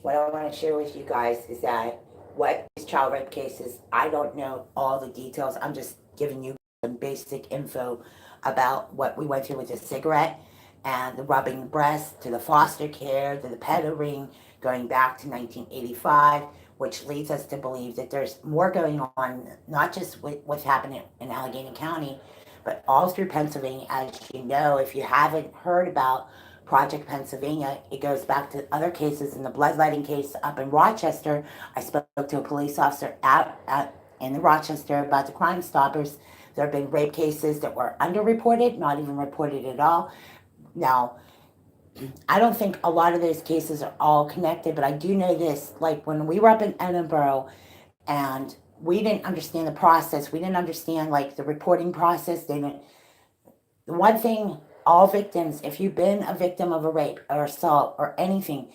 what I want to share with you guys is that what these child rape cases, I don't know all the details. I'm just giving you some basic info about what we went through with the cigarette and the rubbing the breast to the foster care to the peddling going back to 1985, which leads us to believe that there's more going on, not just with what's happening in Allegheny County, but all through Pennsylvania. As you know, if you haven't heard about Project Pennsylvania, it goes back to other cases. In the bloodletting case up in Rochester, I spoke to a police officer in Rochester about the Crime Stoppers. There have been rape cases that were underreported, not even reported at all. Now, I don't think a lot of those cases are all connected, but I do know this. Like when we were up in Edinburgh and we didn't understand the process, we didn't understand like the reporting process. They didn't. The one thing, all victims, if you've been a victim of a rape or assault or anything,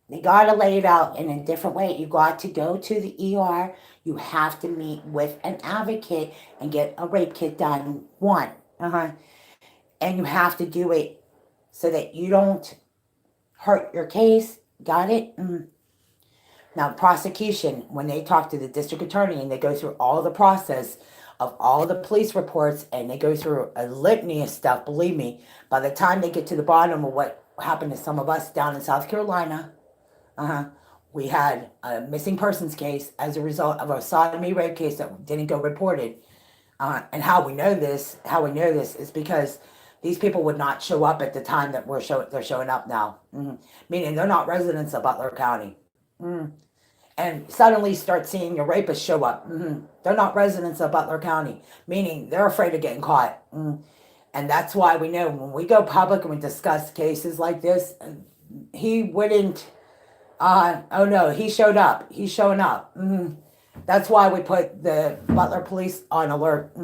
you got to lay it out in a different way. You got to go to the ER. You have to meet with an advocate and get a rape kit done. One, and you have to do it so that you don't hurt your case. Got it? Now, prosecution, when they talk to the district attorney and they go through all the process of all the police reports and they go through a litany of stuff, believe me, by the time they get to the bottom of what happened to some of us down in South Carolina, we had a missing persons case as a result of a sodomy rape case that didn't go reported. And how we know this is because these people would not show up at the time that they're showing up now. Meaning they're not residents of Butler County. And suddenly start seeing your rapists show up. They're not residents of Butler County, meaning they're afraid of getting caught. And that's why we know when we go public and we discuss cases like this, he wouldn't. Oh no, he showed up. He's showing up. That's why we put the Butler police on alert.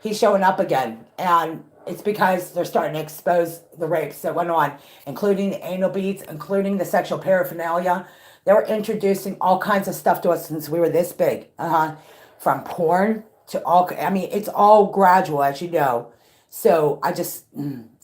He's showing up again, and it's because they're starting to expose the rapes that went on, including the anal beads, including the sexual paraphernalia. They were introducing all kinds of stuff to us since we were this big. From porn to all. I mean, it's all gradual, as you know. So I just,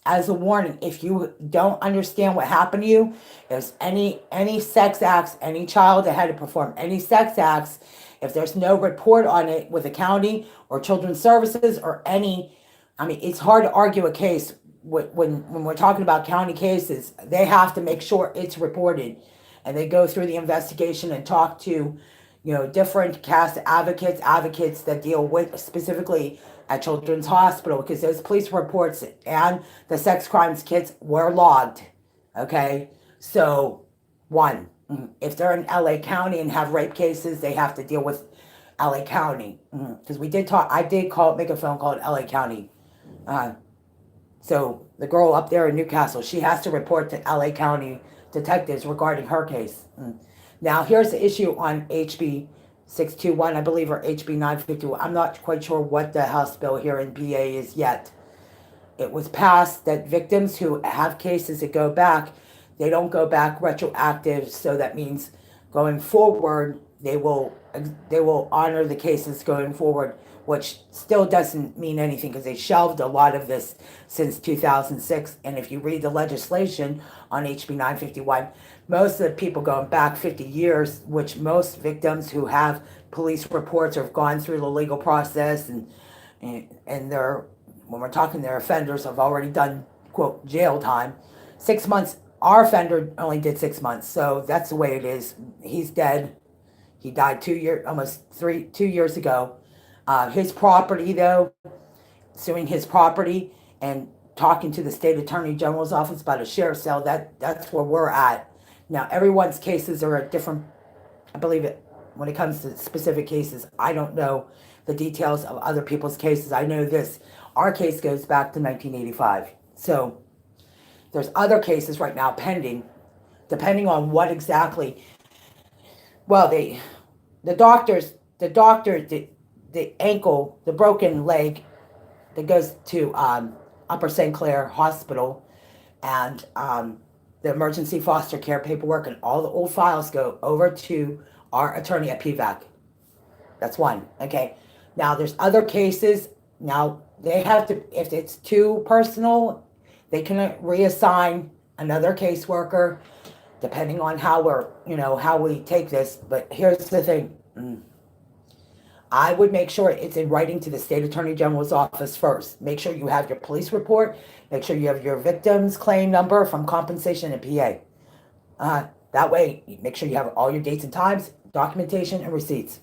as a warning, if you don't understand what happened to you, if there's any sex acts, any child that had to perform any sex acts, if there's no report on it with the county or children's services or any, I mean, it's hard to argue a case when we're talking about county cases. They have to make sure it's reported, and they go through the investigation and talk to, different cast advocates that deal with specifically at Children's Hospital, because those police reports and the sex crimes kits were logged. Okay, so one, if they're in LA County and have rape cases, they have to deal with LA County. Because we did talk, I did make a phone call to LA County. So the girl up there in Newcastle, she has to report to LA County detectives regarding her case. Now, here's the issue on HB 621, I believe, or HB 951. I'm not quite sure what the House bill here in PA is yet. It was passed that victims who have cases that go back, they don't go back retroactive. So that means going forward, they will honor the cases going forward, which still doesn't mean anything because they shelved a lot of this since 2006. And if you read the legislation on HB 951, most of the people going back 50 years, which most victims who have police reports have gone through the legal process and they're, when we're talking their offenders have already done, quote, jail time. 6 months, our offender only did 6 months, so that's the way it is. He's dead. He died 2 years ago. His property, though, suing his property and talking to the state attorney general's office about a sheriff's sale, that's where we're at. Now, everyone's cases are at different, I believe it, when it comes to specific cases. I don't know the details of other people's cases. I know this. Our case goes back to 1985. So there's other cases right now pending, depending on what exactly. Well, the doctors, the ankle, the broken leg that goes to Upper St. Clair Hospital, and the emergency foster care paperwork and all the old files go over to our attorney at PVAC. That's one. Okay. Now there's other cases. Now they have to, if it's too personal, they can reassign another caseworker. depending on how how we take this. But here's the thing. I would make sure it's in writing to the state attorney general's office first. Make sure you have your police report. Make sure you have your victim's claim number from compensation and PA. That way, make sure you have all your dates and times, documentation, and receipts.